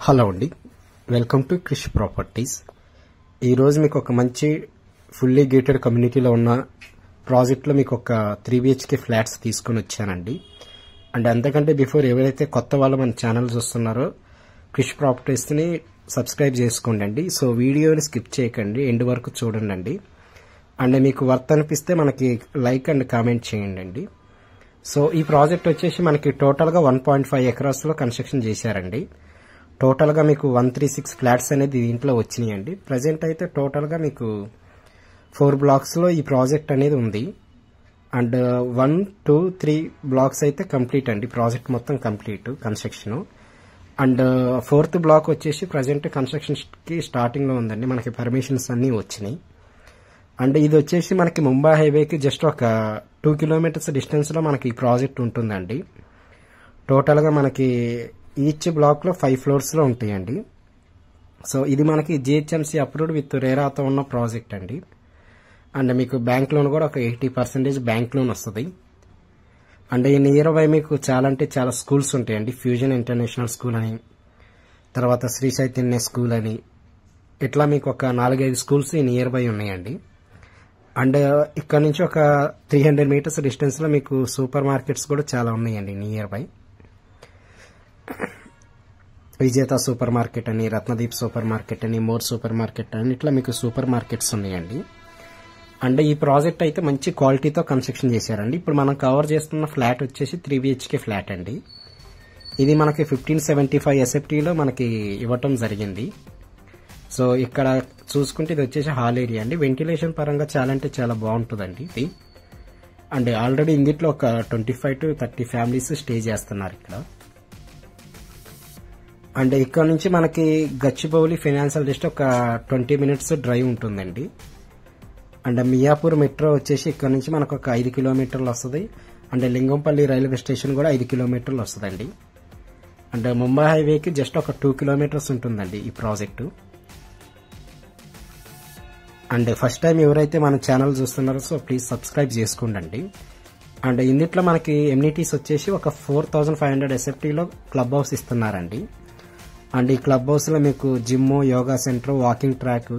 Hello అండి, welcome to Krish properties. ఈరోజు మీకు ఒక మంచి ఫుల్లీ గేటెడ్ కమ్యూనిటీలో ఉన్న ప్రాజెక్ట్లో మీకు ఒక 3 BHK ఫ్లాట్స్ తీసుకొని వచ్చానండి. అండ్ అంతకంటే బిఫోర్ ఎవరైతే కొత్త వాళ్ళు మన ఛానల్ చూస్తున్నారో క్రిష్ ప్రాపర్టీస్ని సబ్స్క్రైబ్ చేసుకోండి. సో వీడియోని స్కిప్ చేయకండి, ఎండ్ వరకు చూడండి. అండ్ మీకు వర్త్ అనిపిస్తే మనకి లైక్ అండ్ కామెంట్ చేయండి. సో ఈ ప్రాజెక్ట్ వచ్చేసి మనకి టోటల్గా 1.5 ఎకరాస్లో కన్స్ట్రక్షన్ చేశారండి. టోటల్గా మీకు 136 ఫ్లాట్స్ అనేది దీంట్లో వచ్చినాయండి. ప్రజెంట్ అయితే టోటల్గా మీకు 4 బ్లాక్స్లో ఈ ప్రాజెక్ట్ అనేది ఉంది. అండ్ 1, 2, 3 బ్లాక్స్ అయితే కంప్లీట్ అండి. ప్రాజెక్ట్ మొత్తం complete construction. And 4th block వచ్చేసి ప్రజెంట్ కన్స్ట్రక్షన్కి స్టార్టింగ్లో ఉందండి. మనకి పర్మిషన్స్ అన్నీ వచ్చినాయి. అండ్ ఇది వచ్చేసి మనకి ముంబై హైవేకి జస్ట్ ఒక 2 కిలోమీటర్స్ డిస్టెన్స్లో మనకి ఈ ప్రాజెక్ట్ ఉంటుందండి. టోటల్గా మనకి ఈచ్ బ్లాక్లో 5 ఫ్లోర్స్లో ఉంటాయండి. సో ఇది మనకి GHMC అప్రూవ్డ్ విత్ రేరాతో ఉన్న ప్రాజెక్ట్ అండి. అండ్ మీకు బ్యాంక్ లోన్ కూడా ఒక 80% బ్యాంక్ లోన్ వస్తుంది. అండ్ ఈ నియర్ బై మీకు చాలా అంటే చాలా స్కూల్స్ ఉంటాయండి. ఫ్యూజన్ ఇంటర్నేషనల్ స్కూల్ అని, తర్వాత శ్రీ చైతన్య స్కూల్ అని, ఇట్లా మీకు ఒక 4-5 స్కూల్స్ ఈ నియర్ బై ఉన్నాయండి. అండ్ ఇక్కడ నుంచి ఒక 300 మీటర్స్ డిస్టెన్స్లో మీకు సూపర్ మార్కెట్స్ కూడా చాలా ఉన్నాయండి నియర్ బై. విజేత సూపర్ మార్కెట్ అని, రత్నదీప్ సూపర్ మార్కెట్ అని, మోర్ సూపర్ మార్కెట్ అని, ఇట్లా మీకు సూపర్ మార్కెట్స్ ఉన్నాయండి. అండ్ ఈ ప్రాజెక్ట్ అయితే మంచి క్వాలిటీతో కన్స్ట్రక్షన్ చేశారండి. ఇప్పుడు మనం కవర్ చేస్తున్న ఫ్లాట్ వచ్చేసి 3 BHK ఫ్లాట్ అండి. ఇది మనకి 1575 SFTలో మనకి ఇవ్వటం జరిగింది. సో ఇక్కడ చూసుకుంటే ఇది వచ్చేసి హాల్ ఏరియా అండి. వెంటిలేషన్ పరంగా చాలా అంటే చాలా బాగుంటుందండి ఇది. అండ్ ఆల్రెడీ ఇందులో ఒక 25 to 30 ఫ్యామిలీస్ స్టే చేస్తున్నారు ఇక్కడ. అండ్ ఇక్కడ నుంచి మనకి గచ్చిబౌలి ఫైనాన్షియల్ డిస్ట్రిక్ట్ ఒక 20 మినిట్స్ డ్రైవ్ ఉంటుందండి. అండ్ మియాపూర్ మెట్రో వచ్చేసి ఇక్కడ నుంచి మనకు ఒక 5 కిలోమీటర్లు వస్తుంది. అండ్ లింగంపల్లి రైల్వే స్టేషన్ కూడా 5 కిలోమీటర్లు వస్తుందండి. అండ్ ముంబై హైవేకి జస్ట్ ఒక 2 కిలోమీటర్స్ ఉంటుందండి ఈ ప్రాజెక్టు. అండ్ ఫస్ట్ టైం ఎవరైతే మన ఛానల్ చూస్తున్నారో సో ప్లీజ్ సబ్స్క్రైబ్ చేసుకోండి. అండ్ ఇందులో మనకి ఎమ్యూనిటీస్ వచ్చేసి ఒక 4500 SFTలో క్లబ్ హౌస్ ఇస్తున్నారండి. అండ్ ఈ క్లబ్ హౌస్లో మీకు gym, yoga centre, walking track,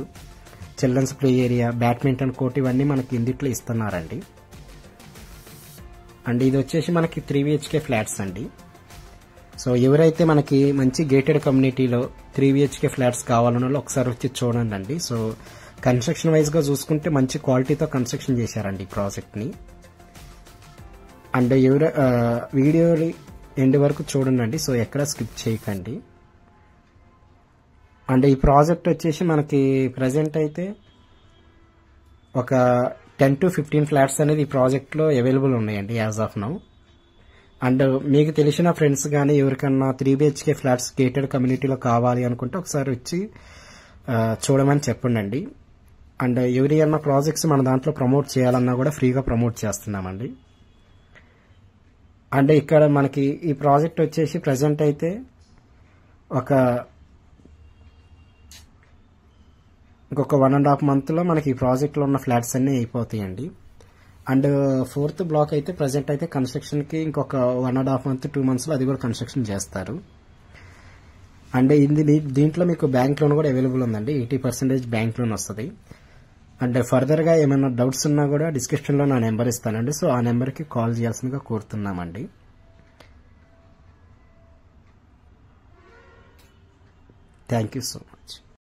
children's play area, badminton court ఇవన్నీ మనకి ఇందులో ఇస్తున్నారండి. అండ్ ఇది వచ్చేసి మనకి 3 BHK ఫ్లాట్స్ అండి. సో ఎవరైతే మనకి మంచి గేటెడ్ కమ్యూనిటీలో 3 BHK ఫ్లాట్స్ కావాలన్న ఒకసారి వచ్చి చూడండి. సో కన్స్ట్రక్షన్ వైజ్గా చూసుకుంటే మంచి క్వాలిటీతో కన్స్ట్రక్షన్ చేశారండి ఈ ప్రాజెక్ట్ని. అండ్ వీడియోని ఎండ్ వరకు చూడండి. సో ఎక్కడ స్కిప్ చేయకండి. అండ్ ఈ ప్రాజెక్ట్ వచ్చేసి మనకి ప్రజెంట్ అయితే ఒక 10 to 15 ఫ్లాట్స్ అనేది ఈ ప్రాజెక్ట్లో అవైలబుల్ ఉన్నాయండి యాజ్ ఆఫ్ నౌ. అండ్ మీకు తెలిసిన ఫ్రెండ్స్ కానీ ఎవరికన్నా 3 BHK ఫ్లాట్స్ గేటెడ్ కమ్యూనిటీలో కావాలి అనుకుంటే ఒకసారి వచ్చి చూడమని చెప్పండి. అండ్ ఎవరి అన్న ప్రాజెక్ట్స్ మన దాంట్లో ప్రమోట్ చేయాలన్నా కూడా ఫ్రీగా ప్రమోట్ చేస్తున్నామండి. అండ్ ఇక్కడ మనకి ఈ ప్రాజెక్ట్ వచ్చేసి ప్రజెంట్ అయితే ఇంకొక 1.5 monthలో మనకి ఈ ప్రాజెక్ట్లో ఉన్న ఫ్లాట్స్ అన్నీ అయిపోతాయండి. అండ్ 4th బ్లాక్ అయితే ప్రజెంట్ అయితే కన్స్ట్రక్షన్కి ఇంకొక 1.5 month 2 monthsలో అది కూడా కన్స్ట్రక్షన్ చేస్తారు. అండ్ దీంట్లో మీకు బ్యాంక్ లోన్ కూడా అవైలబుల్ ఉందండి. 80% బ్యాంక్ లోన్ వస్తుంది. అండ్ ఫర్దర్గా ఏమైనా డౌట్స్ ఉన్నా కూడా డిస్క్రిప్షన్లో నా నెంబర్ ఇస్తానండి. సో ఆ నెంబర్కి కాల్ చేయాల్సిందిగా కోరుతున్నామండి. Thank you so much.